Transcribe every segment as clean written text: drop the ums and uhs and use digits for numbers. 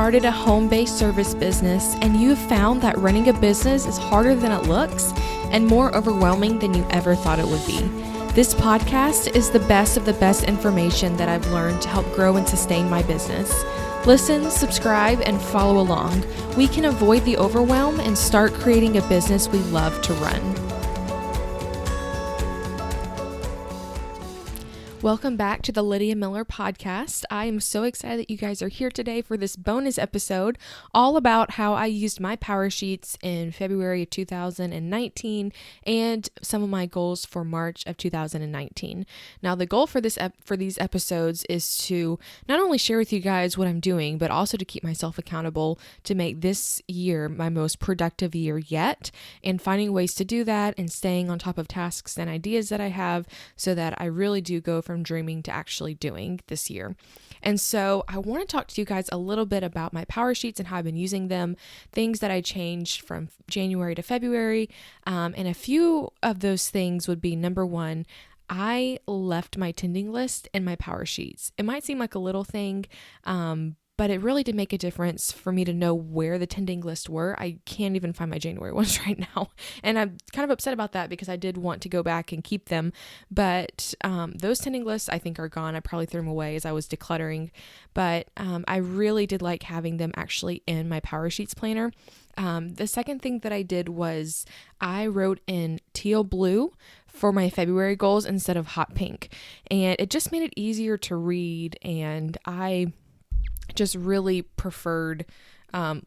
started a home-based service business and you have found that running a business is harder than it looks and more overwhelming than you ever thought it would be. This podcast is the best of the best information that I've learned to help grow and sustain my business. Listen, subscribe, and follow along. We can avoid the overwhelm and start creating a business we love to run. Welcome back to the Lydia Miller podcast. I am so excited that you guys are here today for this bonus episode all about how I used my PowerSheets in February of 2019 and some of my goals for March of 2019. Now, the goal for these episodes is to not only share with you guys what I'm doing, but also to keep myself accountable to make this year my most productive year yet, and finding ways to do that and staying on top of tasks and ideas that I have so that I really do go from dreaming to actually doing this year. And so I want to talk to you guys a little bit about my PowerSheets and how I've been using them, things that I changed from January to February. And a few of those things would be, number one, I left my tending list in my PowerSheets. It might seem like a little thing, but it really did make a difference for me to know where the tending lists were. I can't even find my January ones right now. And I'm kind of upset about that because I did want to go back and keep them. But those tending lists I think are gone. I probably threw them away as I was decluttering. But I really did like having them actually in my PowerSheets planner. The second thing that I did was I wrote in teal blue for my February goals instead of hot pink. And it just made it easier to read. And I just really preferred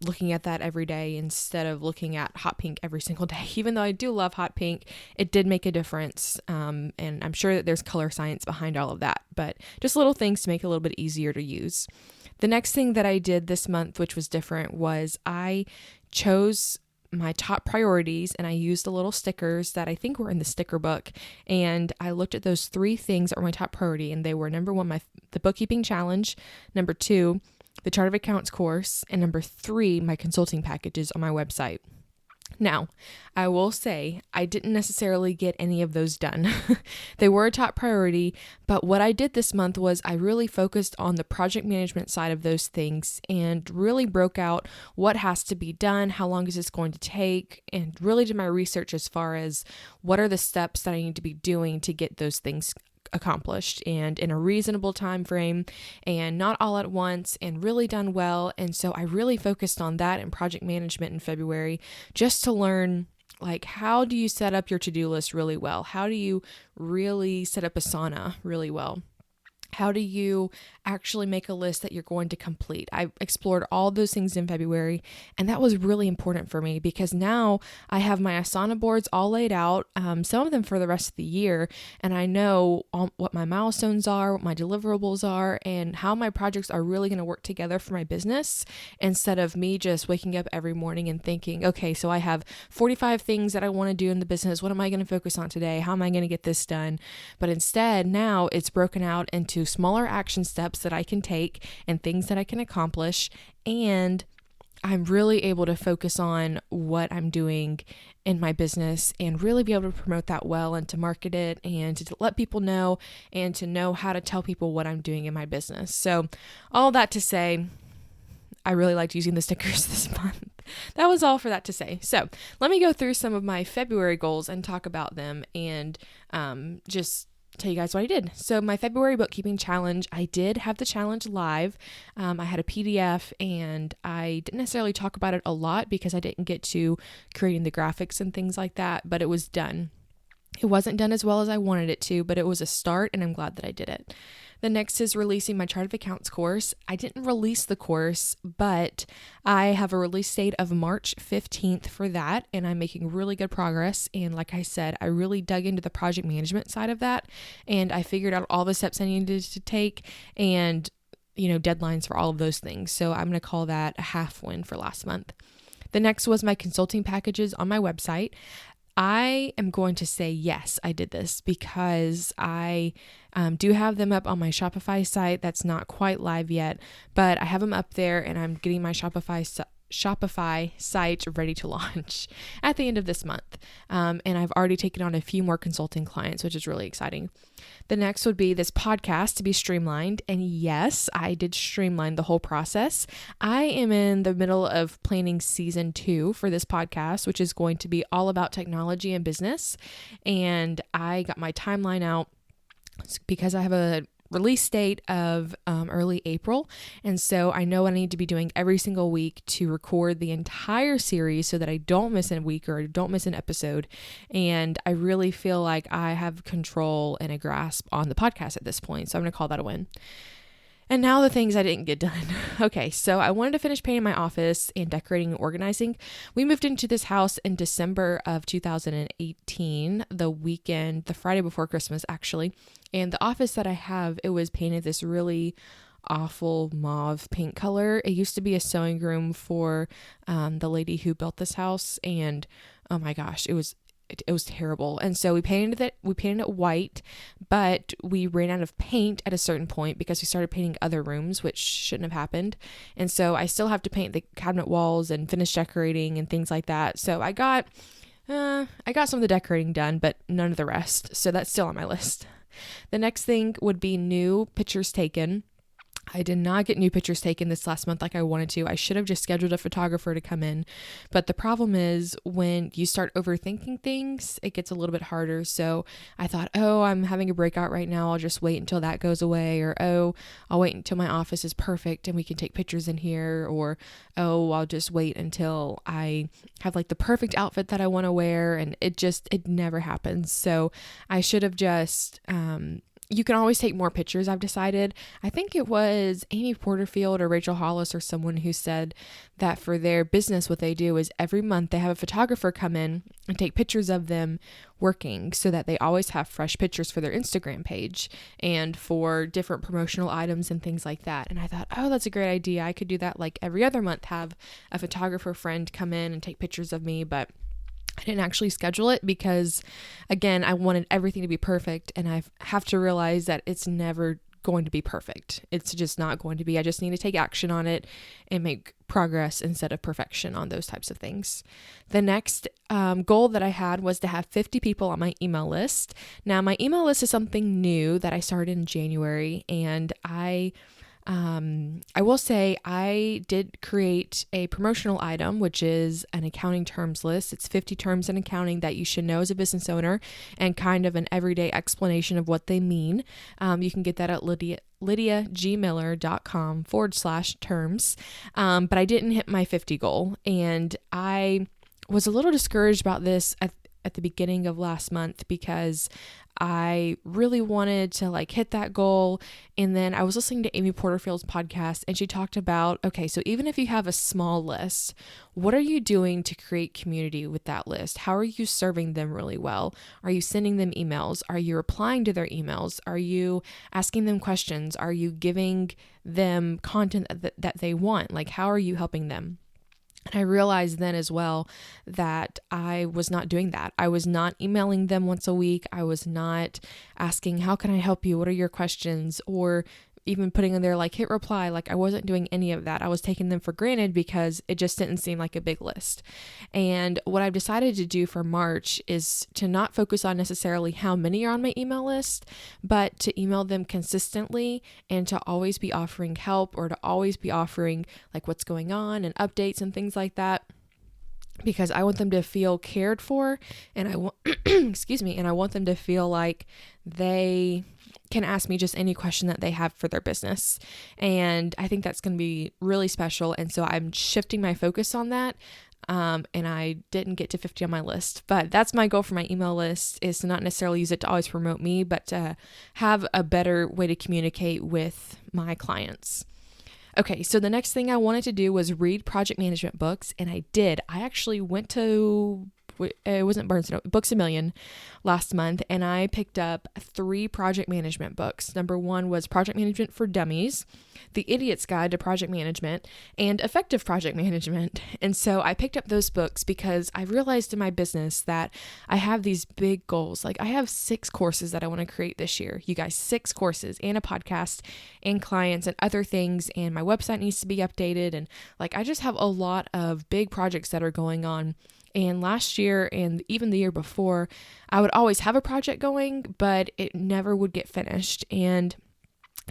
looking at that every day instead of looking at hot pink every single day. Even though I do love hot pink, it did make a difference. And I'm sure that there's color science behind all of that, but just little things to make it a little bit easier to use. The next thing that I did this month, which was different, was I chose my top priorities and I used the little stickers that I think were in the sticker book. And I looked at those three things that were my top priority, and they were number one, the bookkeeping challenge, number two, the chart of accounts course, and number three, my consulting packages on my website. Now, I will say I didn't necessarily get any of those done. They were a top priority, but what I did this month was I really focused on the project management side of those things and really broke out what has to be done, how long is this going to take, and really did my research as far as what are the steps that I need to be doing to get those things accomplished and in a reasonable time frame and not all at once, and really done well. And so I really focused on that in project management in February, just to learn, like, how do you set up your to-do list really well? How do you really set up Asana really well? How do you actually make a list that you're going to complete? I explored all those things in February, and that was really important for me because now I have my Asana boards all laid out, some of them for the rest of the year, and I know what my milestones are, what my deliverables are, and how my projects are really going to work together for my business, instead of me just waking up every morning and thinking, okay, so I have 45 things that I want to do in the business. What am I going to focus on today? How am I going to get this done? But instead, now it's broken out into smaller action steps that I can take and things that I can accomplish, and I'm really able to focus on what I'm doing in my business and really be able to promote that well and to market it and to let people know and to know how to tell people what I'm doing in my business. So all that to say, I really liked using the stickers this month. That was all for that to say. So let me go through some of my February goals and talk about them and just tell you guys what I did. So my February bookkeeping challenge, I did have the challenge live. I had a PDF and I didn't necessarily talk about it a lot because I didn't get to creating the graphics and things like that, but it was done. It wasn't done as well as I wanted it to, but it was a start and I'm glad that I did it. The next is releasing my chart of accounts course. I didn't release the course, but I have a release date of March 15th for that, and I'm making really good progress. And like I said, I really dug into the project management side of that, and I figured out all the steps I needed to take and, deadlines for all of those things. So I'm going to call that a half win for last month. The next was my consulting packages on my website. I am going to say yes, I did this because I do have them up on my Shopify site. That's not quite live yet, but I have them up there and I'm getting my Shopify Shopify site ready to launch at the end of this month. And I've already taken on a few more consulting clients, which is really exciting. The next would be this podcast to be streamlined. And yes, I did streamline the whole process. I am in the middle of planning season 2 for this podcast, which is going to be all about technology and business. And I got my timeline out because I have a release date of early April. And so I know what I need to be doing every single week to record the entire series so that I don't miss a week or don't miss an episode. And I really feel like I have control and a grasp on the podcast at this point. So I'm going to call that a win. And now the things I didn't get done. Okay, so I wanted to finish painting my office and decorating and organizing. We moved into this house in December of 2018, the Friday before Christmas, actually. And the office that I have, it was painted this really awful mauve paint color. It used to be a sewing room for the lady who built this house. And oh my gosh, it was terrible. And so we painted it white, but we ran out of paint at a certain point because we started painting other rooms, which shouldn't have happened. And so I still have to paint the cabinet walls and finish decorating and things like that. So I got some of the decorating done, but none of the rest. So that's still on my list. The next thing would be new pictures taken. I did not get new pictures taken this last month like I wanted to. I should have just scheduled a photographer to come in. But the problem is when you start overthinking things, it gets a little bit harder. So I thought, I'm having a breakout right now. I'll just wait until that goes away. Or, I'll wait until my office is perfect and we can take pictures in here. Or, I'll just wait until I have like the perfect outfit that I want to wear. And it never happens. So I should have just, you can always take more pictures, I've decided. I think it was Amy Porterfield or Rachel Hollis or someone who said that for their business, what they do is every month they have a photographer come in and take pictures of them working so that they always have fresh pictures for their Instagram page and for different promotional items and things like that. And I thought, that's a great idea. I could do that like every other month, have a photographer friend come in and take pictures of me, but I didn't actually schedule it because, again, I wanted everything to be perfect, and I have to realize that it's never going to be perfect. It's just not going to be. I just need to take action on it and make progress instead of perfection on those types of things. The next goal that I had was to have 50 people on my email list. Now, my email list is something new that I started in January, and I will say I did create a promotional item, which is an accounting terms list. It's 50 terms in accounting that you should know as a business owner and kind of an everyday explanation of what they mean. You can get that at lydiagmiller.com/terms. But I didn't hit my 50 goal, and I was a little discouraged about this at the beginning of last month because I really wanted to hit that goal. And then I was listening to Amy Porterfield's podcast, and she talked about, okay, so even if you have a small list, what are you doing to create community with that list? How are you serving them really well? Are you sending them emails? Are you replying to their emails? Are you asking them questions? Are you giving them content that they want? How are you helping them? And I realized then as well that I was not doing that. I was not emailing them once a week. I was not asking, how can I help you? What are your questions? Or even putting in there hit reply. I wasn't doing any of that. I was taking them for granted because it just didn't seem like a big list. And what I've decided to do for March is to not focus on necessarily how many are on my email list, but to email them consistently and to always be offering help or to always be offering what's going on and updates and things like that. Because I want them to feel cared for, and I want, and I want them to feel like they can ask me just any question that they have for their business. And I think that's going to be really special. And so I'm shifting my focus on that. And I didn't get to 50 on my list, but that's my goal for my email list, is to not necessarily use it to always promote me, but to have a better way to communicate with my clients. Okay, so the next thing I wanted to do was read project management books, and I did. I actually went to it wasn't Barnes & Noble, Books A Million last month, and I picked up 3 project management books. Number 1 was Project Management for Dummies, The Idiot's Guide to Project Management, and Effective Project Management. And so I picked up those books because I realized in my business that I have these big goals. Like I have 6 courses that I want to create this year. You guys, 6 courses and a podcast and clients and other things. And my website needs to be updated. And like, I just have a lot of big projects that are going on. And last year and even the year before, I would always have a project going, but it never would get finished. And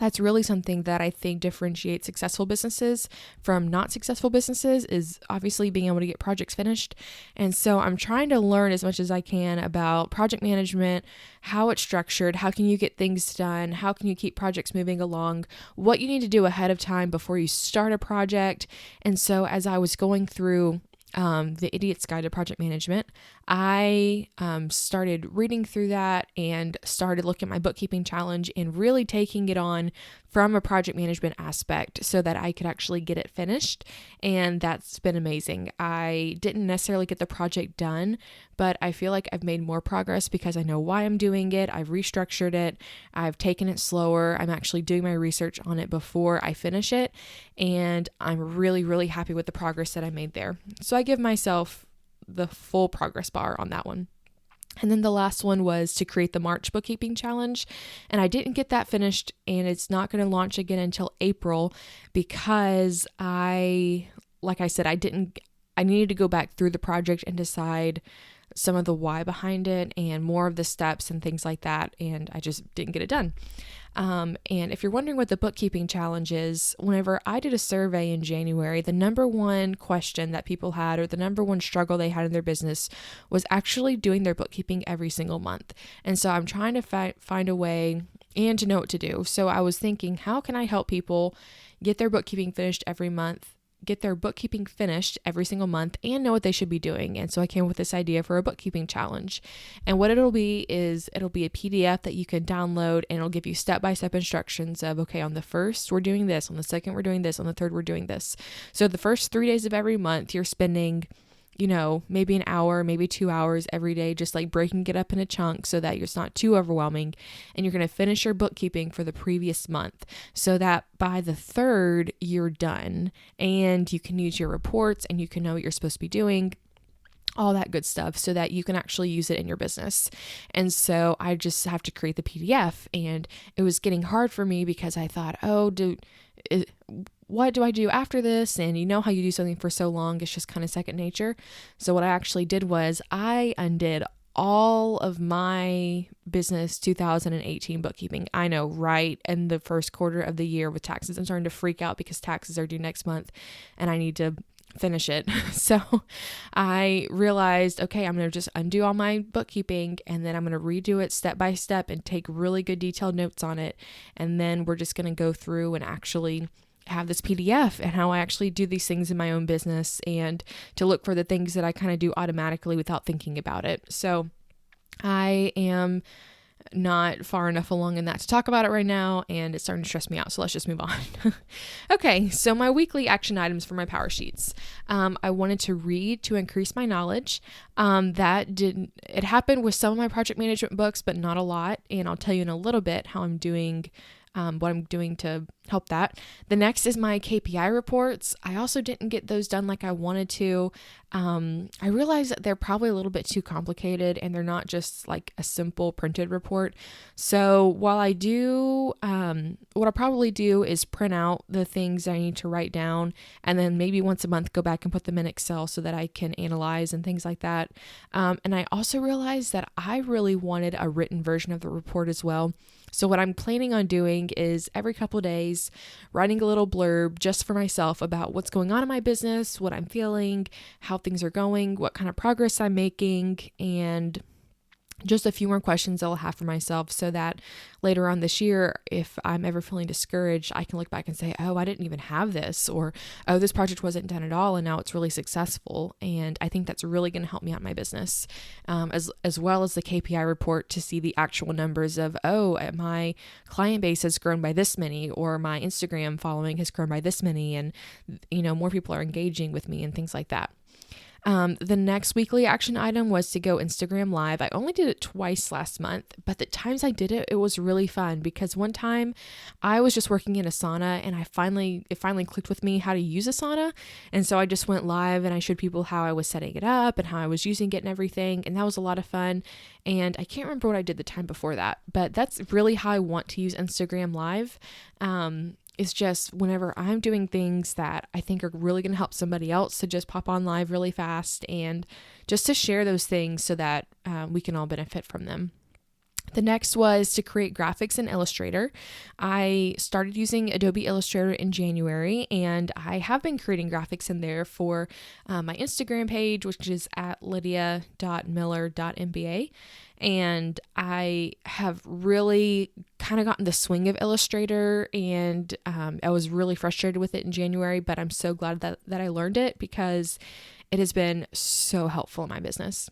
that's really something that I think differentiates successful businesses from not successful businesses, is obviously being able to get projects finished. And so I'm trying to learn as much as I can about project management, how it's structured, how can you get things done, how can you keep projects moving along, what you need to do ahead of time before you start a project. And so as I was going through The Idiot's Guide to Project Management, I started reading through that and started looking at my bookkeeping challenge and really taking it on from a project management aspect so that I could actually get it finished. And that's been amazing. I didn't necessarily get the project done, but I feel like I've made more progress because I know why I'm doing it. I've restructured it. I've taken it slower. I'm actually doing my research on it before I finish it. And I'm really, really happy with the progress that I made there. So I give myself the full progress bar on that one. And then the last one was to create the March bookkeeping challenge. And I didn't get that finished, and it's not going to launch again until April because like I said, I needed to go back through the project and decide some of the why behind it and more of the steps and things like that. And I just didn't get it done. And if you're wondering what the bookkeeping challenge is, whenever I did a survey in January, the number one question that people had, or the number one struggle they had in their business, was actually doing their bookkeeping every single month. And so I'm trying to find a way and to know what to do. So I was thinking, how can I help people get their bookkeeping finished every single month and know what they should be doing? And so I came up with this idea for a bookkeeping challenge. And what it'll be is it'll be a PDF that you can download, and it'll give you step-by-step instructions of, okay, on the first we're doing this, on the second we're doing this, on the third we're doing this. So the first 3 days of every month, you're spending maybe an hour, maybe 2 hours every day, just like breaking it up into chunks so that it's not too overwhelming. And you're going to finish your bookkeeping for the previous month so that by the third, you're done and you can use your reports and you can know what you're supposed to be doing, all that good stuff, so that you can actually use it in your business. And so I just have to create the PDF, and it was getting hard for me because I thought, what do I do after this? And you know how you do something for so long, it's just kind of second nature. So what I actually did was I undid all of my business 2018 bookkeeping. I know, right? In the first quarter of the year with taxes, I'm starting to freak out because taxes are due next month and I need to finish it. So I realized, okay, I'm going to just undo all my bookkeeping, and then I'm going to redo it step by step and take really good detailed notes on it. And then we're just going to go through and actually have this PDF and how I actually do these things in my own business, and to look for the things that I kind of do automatically without thinking about it. So I am not far enough along in that to talk about it right now, and it's starting to stress me out. So let's just move on. Okay. So my weekly action items for my PowerSheets. I wanted to read to increase my knowledge. It happened with some of my project management books, but not a lot. And I'll tell you in a little bit how I'm doing what I'm doing to help that. The next is my KPI reports. I also didn't get those done like I wanted to. I realized that they're probably a little bit too complicated and they're not just like a simple printed report. So while I do, what I'll probably do is print out the things I need to write down, and then maybe once a month go back and put them in Excel so that I can analyze and things like that. And I also realized that I really wanted a written version of the report as well. So what I'm planning on doing is every couple of days writing a little blurb just for myself about what's going on in my business, what I'm feeling, how things are going, what kind of progress I'm making, and just a few more questions I'll have for myself so that later on this year, if I'm ever feeling discouraged, I can look back and say, oh, I didn't even have this, or, oh, this project wasn't done at all, and now it's really successful. And I think that's really going to help me out in my business, as well as the KPI report to see the actual numbers of, oh, my client base has grown by this many, or my Instagram following has grown by this many, and, more people are engaging with me and things like that. The next weekly action item was to go Instagram live. I only did it twice last month, but the times I did it, it was really fun because one time I was just working in Asana and it finally clicked with me how to use Asana. And so I just went live and I showed people how I was setting it up and how I was using it and everything. And that was a lot of fun. And I can't remember what I did the time before that, but that's really how I want to use Instagram live. It's just whenever I'm doing things that I think are really going to help somebody else, to just pop on live really fast and just to share those things so that we can all benefit from them. The next was to create graphics in Illustrator. I started using Adobe Illustrator in January, and I have been creating graphics in there for my Instagram page, which is at lydia.miller.mba. And I have really kind of gotten the swing of Illustrator, and I was really frustrated with it in January, but I'm so glad that I learned it because it has been so helpful in my business.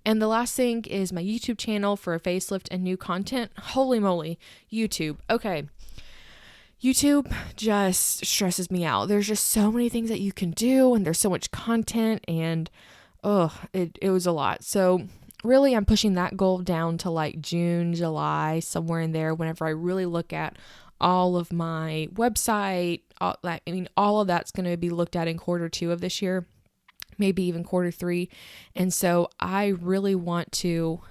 And the last thing is my YouTube channel for a facelift and new content. Holy moly, YouTube. Okay. YouTube just stresses me out. There's just so many things that you can do and there's so much content and it was a lot. So really I'm pushing that goal down to like June, July, somewhere in there whenever I really look at all of my website. All of that's going to be looked at in Q2 of this year. Maybe even Q3. And so I really want to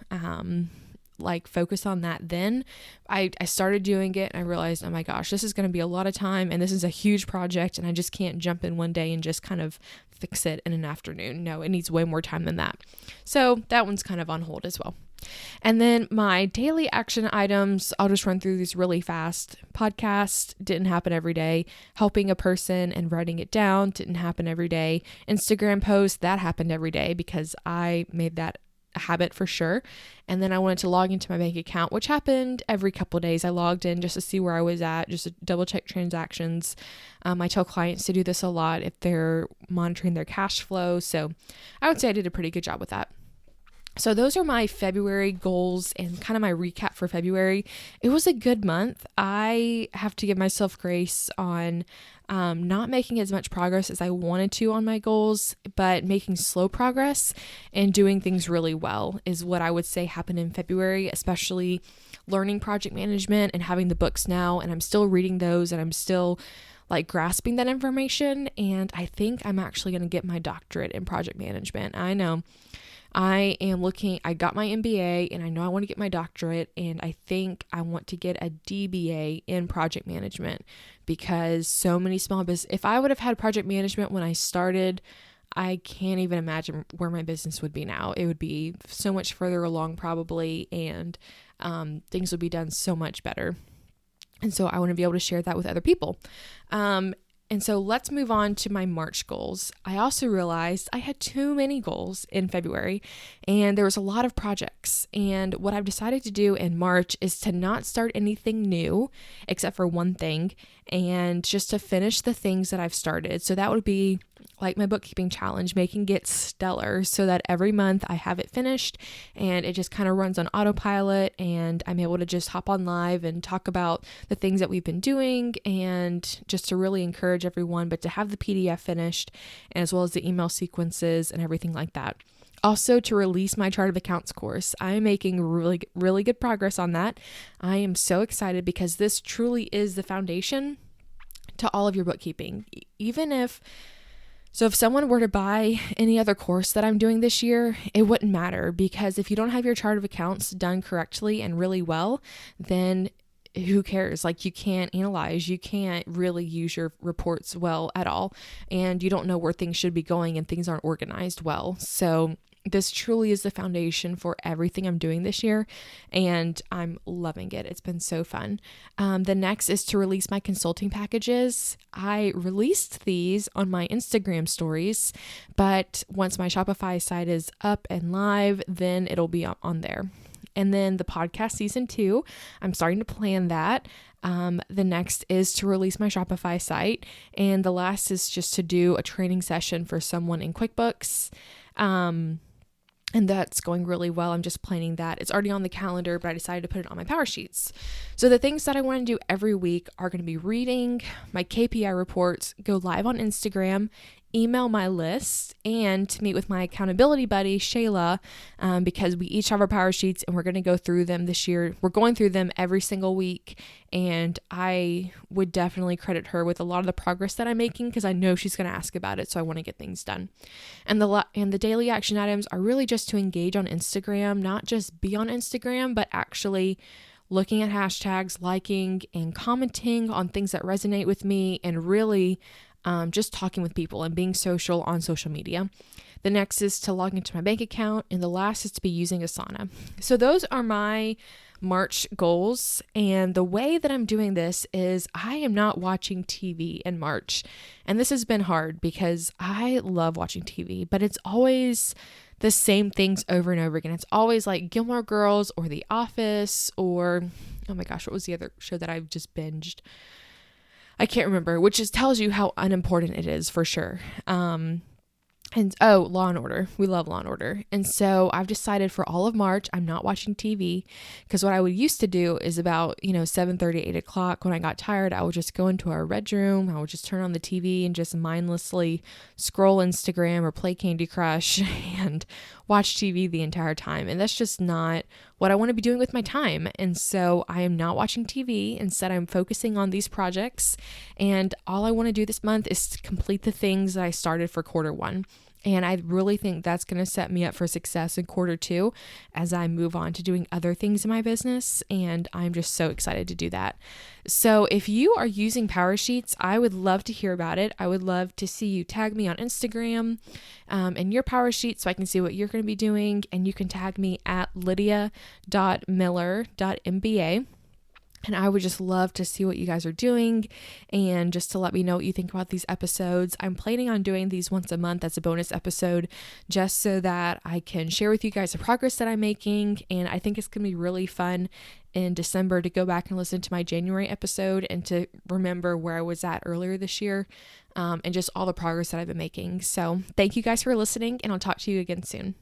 focus on that then. I started doing it and I realized, oh my gosh, this is going to be a lot of time and this is a huge project and I just can't jump in one day and just kind of fix it in an afternoon. No, it needs way more time than that. So that one's kind of on hold as well. And then my daily action items, I'll just run through these really fast. Podcast didn't happen every day. Helping a person and writing it down didn't happen every day. Instagram post, that happened every day because I made that a habit for sure. And then I wanted to log into my bank account, which happened every couple of days. I logged in just to see where I was at, just to double check transactions. I tell clients to do this a lot if they're monitoring their cash flow. So I would say I did a pretty good job with that. So those are my February goals and kind of my recap for February. It was a good month. I have to give myself grace on not making as much progress as I wanted to on my goals, but making slow progress and doing things really well is what I would say happened in February, especially learning project management and having the books now. And I'm still reading those and I'm still grasping that information. And I think I'm actually going to get my doctorate in project management. I know. I got my MBA and I know I want to get my doctorate, and I think I want to get a DBA in project management because so many small business, if I would have had project management when I started, I can't even imagine where my business would be now. It would be so much further along probably, and things would be done so much better. And so I want to be able to share that with other people. And so let's move on to my March goals. I also realized I had too many goals in February and there was a lot of projects. And what I've decided to do in March is to not start anything new except for one thing and just to finish the things that I've started. So that would be like my bookkeeping challenge, making it stellar so that every month I have it finished and it just kind of runs on autopilot and I'm able to just hop on live and talk about the things that we've been doing and just to really encourage everyone, but to have the PDF finished as well as the email sequences and everything like that. Also to release my chart of accounts course. I am making really, really good progress on that. I am so excited because this truly is the foundation to all of your bookkeeping. So if someone were to buy any other course that I'm doing this year, it wouldn't matter because if you don't have your chart of accounts done correctly and really well, then who cares? You can't analyze, you can't really use your reports well at all, and you don't know where things should be going and things aren't organized well. So this truly is the foundation for everything I'm doing this year, and I'm loving it. It's been so fun. The next is to release my consulting packages. I released these on my Instagram stories, but once my Shopify site is up and live, then it'll be up on there. And then the podcast season 2, I'm starting to plan that. The next is to release my Shopify site. And the last is just to do a training session for someone in QuickBooks. And that's going really well. I'm just planning that. It's already on the calendar, but I decided to put it on my PowerSheets. So the things that I want to do every week are going to be reading my KPI reports, go live on Instagram, email my list and to meet with my accountability buddy, Shayla, because we each have our power sheets and we're going to go through them this year. We're going through them every single week, and I would definitely credit her with a lot of the progress that I'm making because I know she's going to ask about it, so I want to get things done. And the daily action items are really just to engage on Instagram, not just be on Instagram, but actually looking at hashtags, liking and commenting on things that resonate with me, and really just talking with people and being social on social media. The next is to log into my bank account, and the last is to be using Asana. So those are my March goals, and the way that I'm doing this is I am not watching TV in March, and this has been hard because I love watching TV, but it's always the same things over and over again. It's always like Gilmore Girls or The Office or, oh my gosh, what was the other show that I've just binged? I can't remember, which just tells you how unimportant it is for sure. Law and Order. We love Law and Order. And so I've decided for all of March, I'm not watching TV, because what I would used to do is about, 7:30, 8 o'clock when I got tired, I would just go into our bedroom. I would just turn on the TV and just mindlessly scroll Instagram or play Candy Crush and watch TV the entire time. And that's just not what I want to be doing with my time. And so I am not watching TV. Instead, I'm focusing on these projects. And all I want to do this month is to complete the things that I started for quarter one. And I really think that's going to set me up for success in quarter two as I move on to doing other things in my business. And I'm just so excited to do that. So if you are using PowerSheets, I would love to hear about it. I would love to see you tag me on Instagram in your PowerSheet so I can see what you're going to be doing. And you can tag me at lydia.miller.mba. And I would just love to see what you guys are doing and just to let me know what you think about these episodes. I'm planning on doing these once a month as a bonus episode just so that I can share with you guys the progress that I'm making. And I think it's going to be really fun in December to go back and listen to my January episode and to remember where I was at earlier this year and just all the progress that I've been making. So thank you guys for listening, and I'll talk to you again soon.